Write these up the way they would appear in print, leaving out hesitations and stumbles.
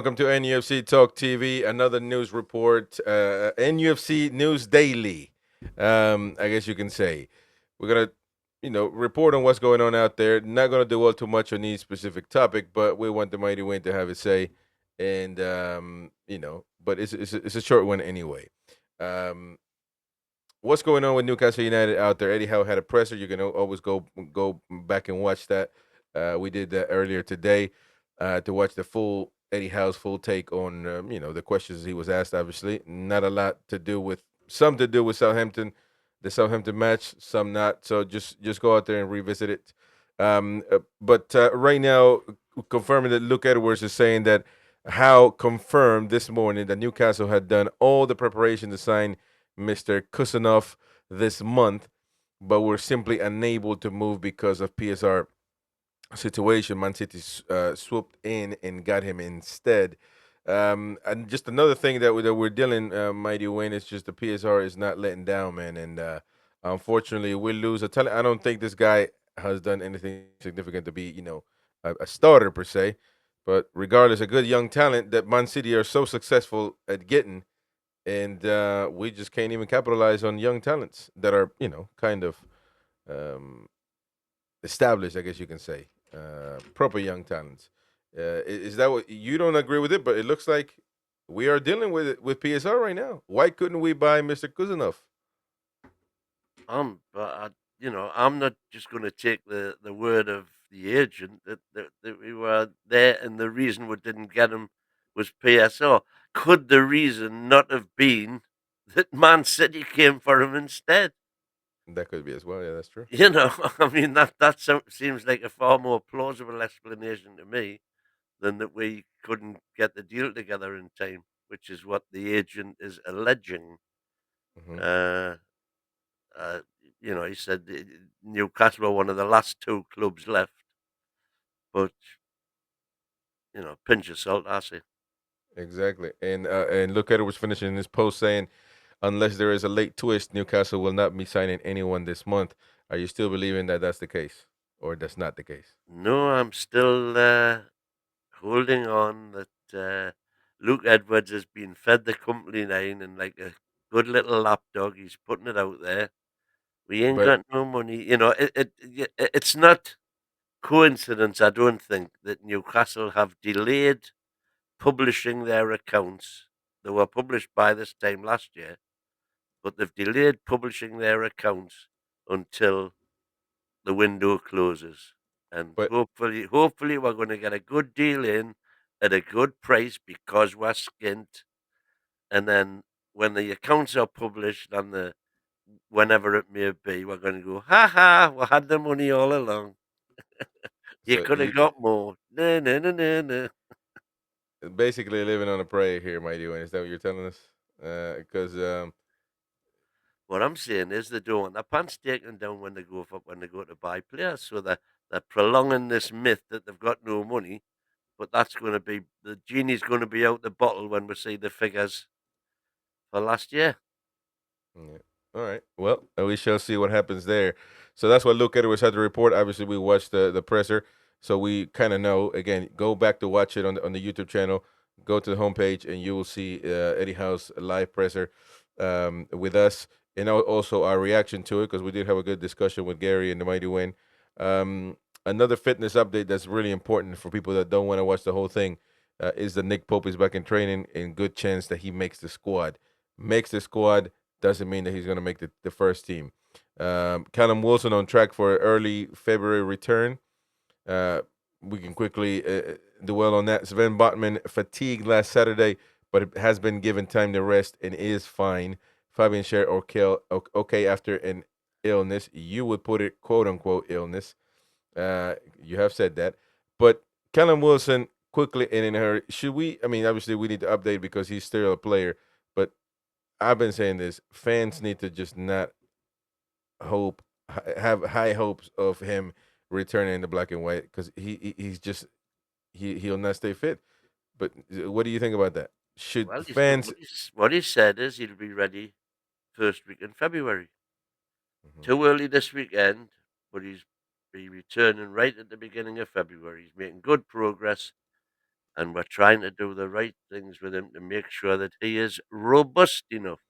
welcome to NUFC Talk TV. Another news report, NUFC News Daily. I guess you can say we're gonna, report on what's going on out there. Not gonna dwell too much on each specific topic, but we want the mighty Wayne to have his say, and but it's a short one anyway. Um, what's going on with Newcastle United out there? Eddie Howe had a presser. You can always go back and watch that. We did that earlier today to watch the full Eddie Howe's full take on the questions he was asked. Obviously, not a lot to do with some to do with Southampton, the Southampton match, some not. So just go out there and revisit it. But right now, confirming that Luke Edwards is saying that Howe confirmed this morning that Newcastle had done all the preparation to sign Mr. Kusanov this month, but were simply unable to move because of PSR situation. Man City swooped in and got him instead. And just another thing that we're dealing, Mighty Wayne, is just the PSR is not letting down, man. And unfortunately, we lose a talent. I don't think this guy has done anything significant to be, a starter per se. But regardless, a good young talent that Man City are so successful at getting, and we just can't even capitalize on young talents that are, kind of um, established, I guess you can say, proper young talents. Is that what you don't agree with it? But it looks like we are dealing with it with PSR right now. Why couldn't we buy Mr. Kuzanov? I'm not just going to take the word of the agent that we were there, and the reason we didn't get him was PSO. Could the reason not have been that Man City came for him instead? That could be as well. Yeah, that's true. I mean that seems like a far more plausible explanation to me than that we couldn't get the deal together in time, which is what the agent is alleging. Hmm. Uh, Uh, he said Newcastle were one of the last two clubs left, but pinch of salt, I say. Exactly. And look at it was finishing his post saying, unless there is a late twist, Newcastle will not be signing anyone this month. Are you still believing that that's the case, or that's not the case? No, I'm still holding on that Luke Edwards has been fed the company line, and like a good little lapdog, he's putting it out there. We ain't But got no money. It's not coincidence, I don't think, that Newcastle have delayed publishing their accounts. They were published by this time last year, but they've delayed publishing their accounts until the window closes. And but hopefully, we're going to get a good deal in at a good price because we're skint. And then when the accounts are published on the whenever it may be, we're going to go, ha ha, we had the money all along. You so could have got more. No, no, no, no, no. basically living on a prayer here, my dear. Is that what you're telling us? Because What I'm saying is they don't want their pants taken down when they go to buy players. So they're prolonging this myth that they've got no money, but that's going to be the genie's going to be out the bottle when we see the figures for last year. yeah. All right. Well, we shall see what happens there. So that's what Luke Edwards had to report. Obviously, we watched the presser, so we kind of know. Again, go back to watch it on the YouTube channel. Go to the homepage, and you will see Eddie Howe's live presser with us, and also our reaction to it because we did have a good discussion with Gary and the Mighty Win. Another fitness update that's really important for people that don't want to watch the whole thing is that Nick Pope is back in training, and good chance that he makes the squad. Makes the squad doesn't mean that he's going to make the first team. Callum Wilson on track for an early February return. Uh, we can quickly dwell on that. Sven Botman fatigued last Saturday, but it has been given time to rest and is fine. Fabian Scher okay after an illness. You would put it quote unquote illness. You have said that, but Callum Wilson quickly and in her should we? I mean, obviously we need to update because he's still a player, but I've been saying this. Fans need to just not have high hopes of him returning in the black and white because he's just he'll not stay fit. But what do you think about that? Should Well, fans? what he said is he'll be ready first week in February. Mhm. Too early this weekend, but he's be returning right at the beginning of February. He's making good progress. and we're trying to do the right things with him to make sure that he is robust enough.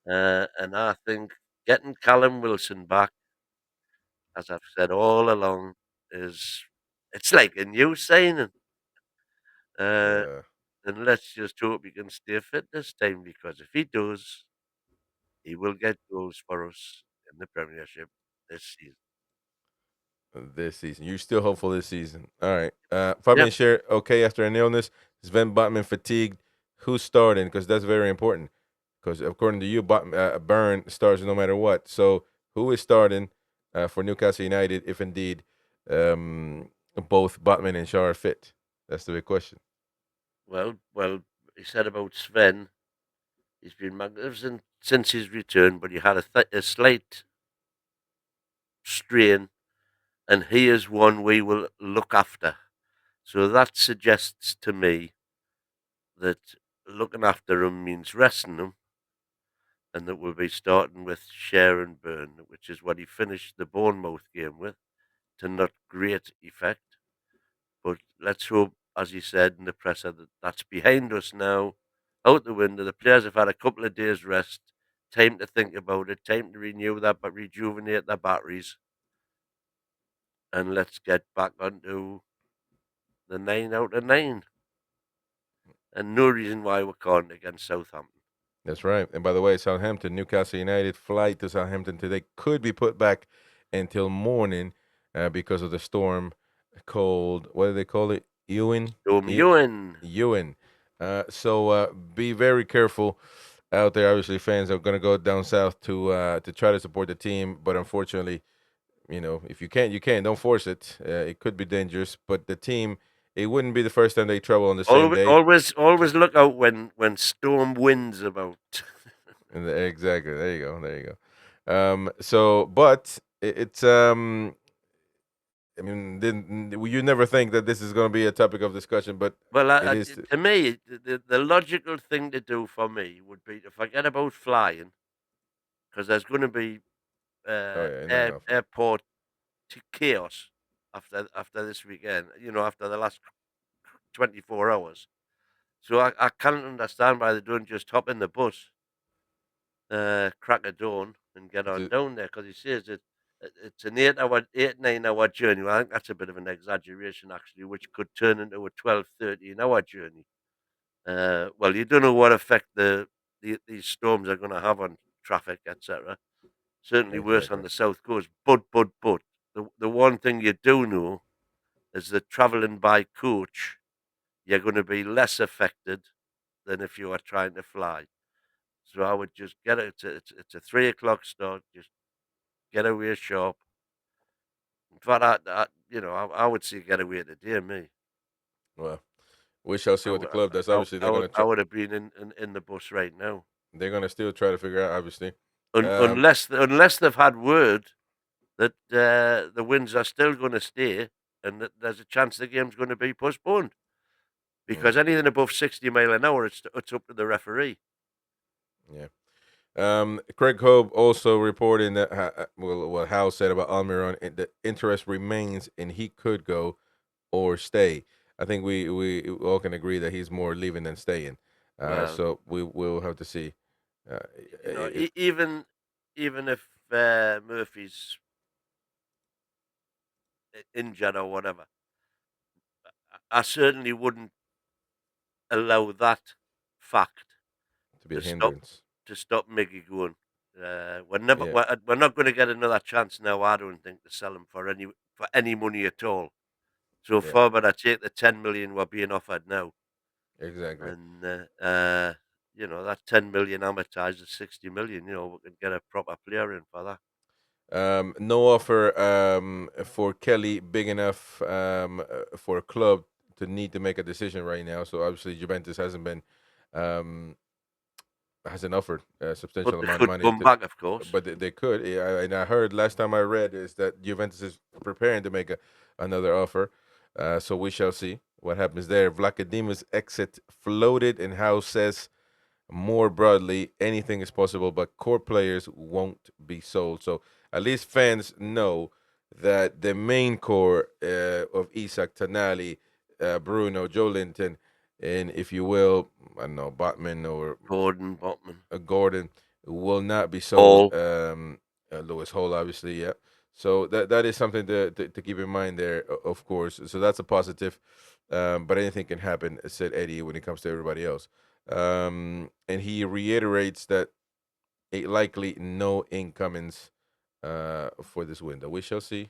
And I think getting Callum Wilson back, as I've said all along, is it's like a new signing. Uh, Yeah, and let's just hope he can stay fit this time, because if he does, he will get goals for us in the Premiership this season. this season. You're still hopeful this season. All right. Fabian Yep. Scher, okay, after an illness. Sven Botman fatigued. Who's starting? Because that's very important. Because according to you, Burn starts no matter what. So who is starting for Newcastle United if indeed um, both Botman and Schär are fit? That's the big question. Well, he said about Sven, he's been magnificent since his return, but he had a slight strain, and he is one we will look after. So that suggests to me that looking after him means resting him, and that we'll be starting with Share and Burn, which is what he finished the Bournemouth game with, to not great effect. But let's hope, as he said in the presser, that that's behind us now, out the window. The players have had a couple of days' rest, time to think about it, time to renew that, but rejuvenate their batteries, and let's get back onto the 9 out of 9. And no reason why we can't against Southampton. That's right. And by the way, Southampton, Newcastle United flight to Southampton today could be put back until morning because of the storm called, what do they call it? Ewan? Ewan. Ewan. So be very careful out there. Obviously, fans are going to go down south to try to support the team, but unfortunately, if you can't, you can't. Don't force it. It could be dangerous, but the team, it wouldn't be the first time they travel on the same Always, day. always, always look out when storm winds about. Exactly. There you go. There you go. But it's. I mean, didn't you never think that this is going to be a topic of discussion, but Well, it is. to me, the logical thing to do for me would be to forget about flying, because there's going to be Oh yeah, not enough. airport chaos after this weekend. After the last 24 hours. So I can't understand why they don't just hop in the bus, crack of dawn, and get on Ju- down there. Because he says it's an 8, 9 hour journey. Well, I think that's a bit of an exaggeration, actually, which could turn into a 12, 13 hour journey. Well, you don't know what effect these storms are going to have on traffic, etc. Certainly worse on Exactly. the south coast. But the one thing you do know is that travelling by coach, you're going to be less affected than if you are trying to fly. So I would just get it. It's a 3 o'clock start. Just get away sharp. In fact, I would say get away today. Me, Well, we shall see I, what the would- club does. I, Obviously, I they're would gonna I try. would have been in the bus right now. They're gonna still try to figure out. Obviously. Um, Unless they've had word that the winds are still going to stay, and that there's a chance the game's going to be postponed. mm, Because anything above 60 mile an hour, it's up to the referee. yeah. Craig Hope also reporting that what Hal said about Almiron, the interest remains and he could go or stay. I think we all can agree that he's more leaving than staying. Well, So we will have to see. Uh, even if Murphy's injured or whatever, I certainly wouldn't allow that fact to be a to stop hindrance. Mickey going. We're never Yeah, we're not going to get another chance now. I don't think, to sell him for any money at all. So yeah, far, but I take the 10 million we're being offered now, exactly. and that 10 million amortized is 60 million. We can get a proper player in for that. No offer for Kelly big enough for a club to need to make a decision right now. So obviously Juventus um, hasn't offered a But substantial they amount of could money come to, back, of course. but they could. Yeah, and I heard last time I read is that Juventus is preparing to make another offer. So we shall see what happens there. Vlacadima's exit floated, and House says more broadly, anything is possible, but core players won't be sold. So at least fans know that the main core of Isak Tonali, Bruno, Joe Linton, and if you will, I don't know, Botman or Gordon, Botman, Gordon will not be sold. Hall. Lewis Hole, obviously, yeah. So that is something to keep in mind there, of course. So that's a positive. But anything can happen, said Eddie, when it comes to everybody else. And he reiterates that likely no incomings for this window. We shall see.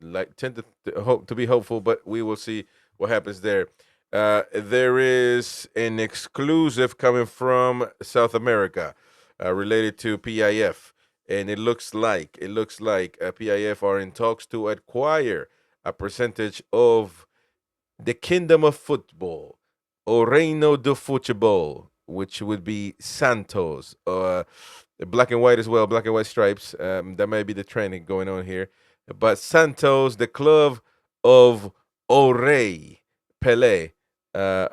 Like tend to hope to be hopeful, but we will see what happens there. There is an exclusive coming from South America related to PIF, and it looks like PIF are in talks to acquire a percentage of the Kingdom of Football, O Reino do Futebol, which would be Santos, black and white as well, black and white stripes. That might be the trending going on here. But Santos, the club of Orey Pele,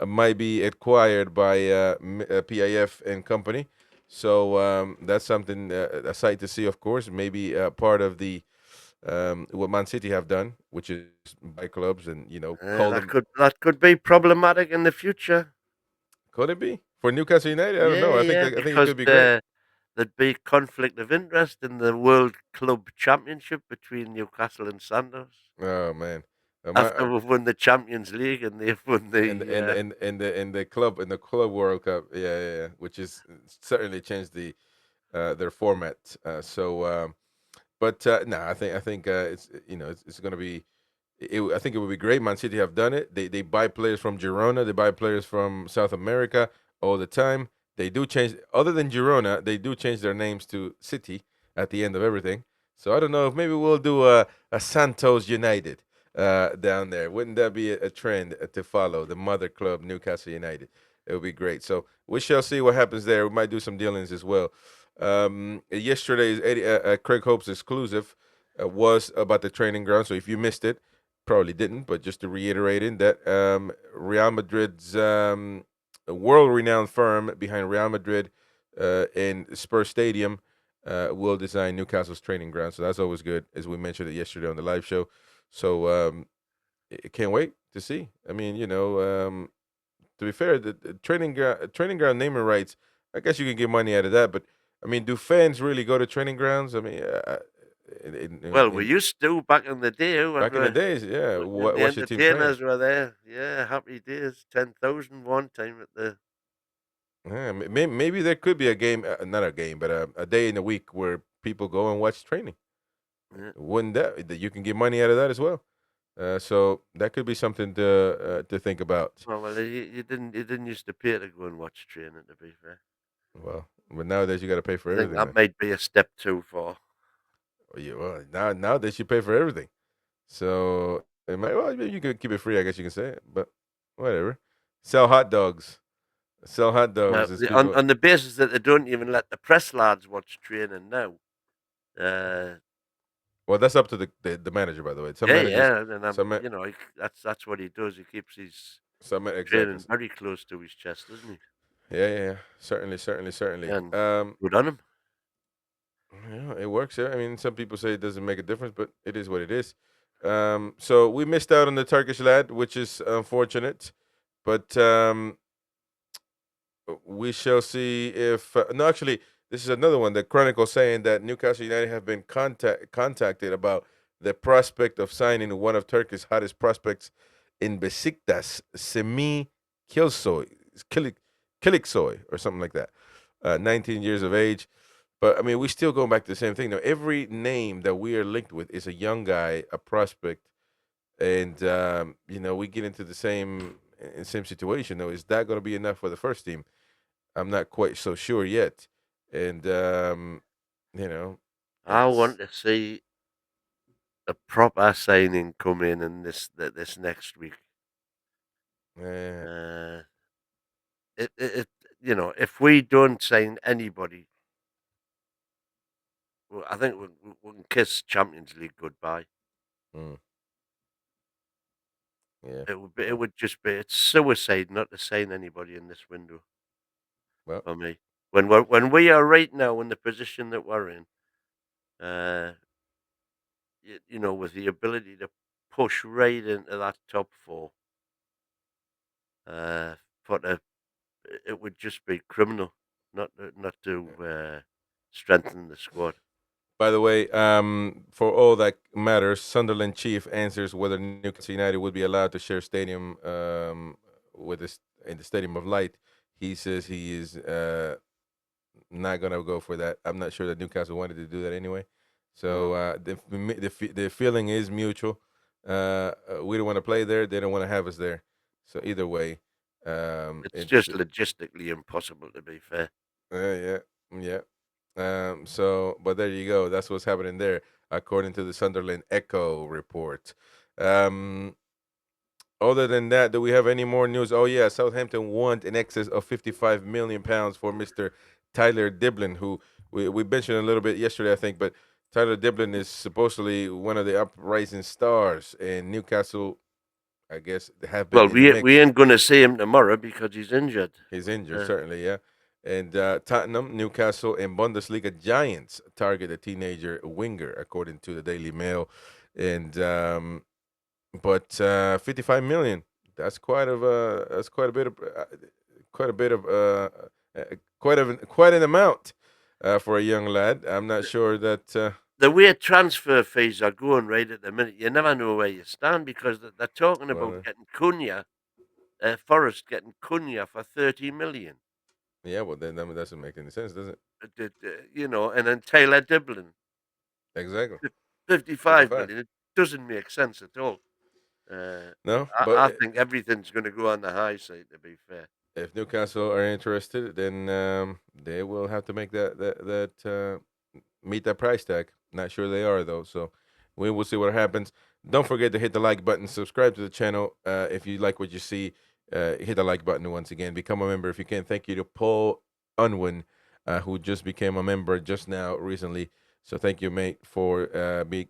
might be acquired by PIF and company. So that's something, a sight to see, of course. Maybe part of the what Man City have done, which is buy clubs and call them. That could be problematic in the future. Could it be for Newcastle United? I don't know. Yeah, yeah, I think it because could be great. there'd be conflict of interest in the World Club Championship between Newcastle and Santos. Oh man, my After we've won the Champions League and they've won and in the club World Cup, yeah, yeah, yeah, which is certainly changed their format. But no, I think it's it's going to be. I think it would be great. Man City have done it. They buy players from Girona. They buy players from South America all the time. They do change. Other than Girona, they do change their names to City at the end of everything. So I don't know if maybe we'll do a Santos United down there. Wouldn't that be a trend to follow? The mother club, Newcastle United. It would be great. So we shall see what happens there. We might do some dealings as well. Yesterday's Craig Hope's exclusive was about the training ground. So if you missed it, probably didn't, but just to reiterate it, that Real Madrid's world-renowned firm behind Real Madrid and Spurs Stadium will design Newcastle's training ground. So that's always good, as we mentioned it yesterday on the live show. So I can't wait to see. I mean, to be fair, the training ground naming rights, I guess you can get money out of that. But I mean, do fans really go to training grounds? I mean, Well, we used to back in the day when back in the days, yeah. when the Watch your team train. entertainers were there. Yeah, happy days. 10,000 one time at the. Yeah, maybe there could be a game, not a game, but a day in the week where people go and watch training. Yeah. Wouldn't that you can get money out of that as well? So that could be something to think about. Well, you didn't used to pay to go and watch training. To be fair, Well, but nowadays you got to pay for I think everything, that man. might be a step too far. Well, nowadays you pay for everything. So it might, well, you could keep it free, I guess you can say it, but whatever. Sell hot dogs. Sell hot dogs as On people. on the basis that they don't even let the press lads watch training now. Uh, Well, that's up to the manager, by the way. Some yeah, managers, yeah, and some that's what he does. He keeps his exactly. training very close to his chest, doesn't he? Yeah, yeah, yeah. Certainly, certainly, certainly. And good on him. Yeah, it works. Yeah. I mean, some people say it doesn't make a difference, but it is what it is. So we missed out on the Turkish lad, which is unfortunate. But we shall see if no. Actually, this is another one. The Chronicle saying that Newcastle United have been contacted about the prospect of signing one of Turkey's hottest prospects in Besiktas, Semih Kilsoy, Kilik, Kiliksoy, or something like that. 19 years of age. But I mean, we still going back to the same thing. Now, every name that we are linked with is a young guy, a prospect, and we get into the same situation. Though, is that going to be enough for the first team? I'm not quite so sure yet. And you know, I it's want to see a proper signing come in this next week. uh, Uh, if we don't sign anybody, well, I think we can kiss Champions League goodbye. mm, yeah. It Well, would just be it's suicide not to sign anybody in this window well, for me. When we are right now in the position that we're in, uh, with the ability to push right into that top four, For the it would just be criminal not to strengthen the squad. By the way, for all that matters, Sunderland chief answers whether Newcastle United would be allowed to share stadium with this in the Stadium of Light. He says he is not gonna go for that. I'm not sure that Newcastle wanted to do that anyway. So Mm. the feeling is mutual. We don't want to play there. They don't want to have us there. So either way, It's it's just logistically impossible, to be fair. yeah, yeah. So, but there you go. That's what's happening there, according to the Sunderland Echo report. Um, Other than that, do we have any more news? Oh yeah, Southampton want in excess of £55 million for Mr. Tyler Diblin, who we mentioned a little bit yesterday, I think. But Tyler Diblin is supposedly one of the uprising stars, and Newcastle, I guess, have been Well, in the we mix. ain't gonna see him tomorrow because he's injured. He's injured, Uh, certainly, yeah. And Tottenham, Newcastle, and Bundesliga giants target a teenager winger, according to the Daily Mail. And but 55 million. That's quite a bit of quite a bit of quite an amount for a young lad. I'm not sure that. the way transfer fees are going right at the minute, you never know where you stand because they're talking about Well, getting Cunha, Forest getting Cunha for 30 million. yeah, well then that doesn't make any sense, does it? And then Taylor Diblin, Exactly. 55 55. million. It doesn't make sense at all. Uh, No, but I think everything's going to go on the high side, to be fair. if Newcastle are interested, then they will have to make that meet that price tag. Not sure they are though, so we will see what happens. Don't forget to hit the like button, subscribe to the channel if you like what you see. Hit the like button once again. Become a member if you can. Thank you to Paul Unwin, who just became a member just now recently. So thank you, mate, for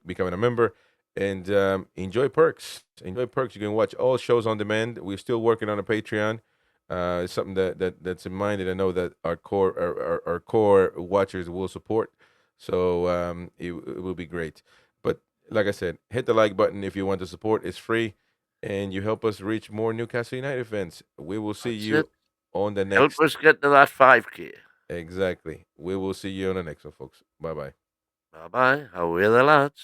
becoming a member. And enjoy perks. Enjoy perks. You can watch all shows on demand. We're still working on a Patreon. It's something that's in mind, and I know that our core watchers will support. So it will be great. But like I said, hit the like button if you want to support. It's free, and you help us reach more Newcastle United fans. We will see That's it. you on the Help next. us get to that 5K. Exactly. We will see you on the next one, folks. Bye bye. Bye bye. How are the lads?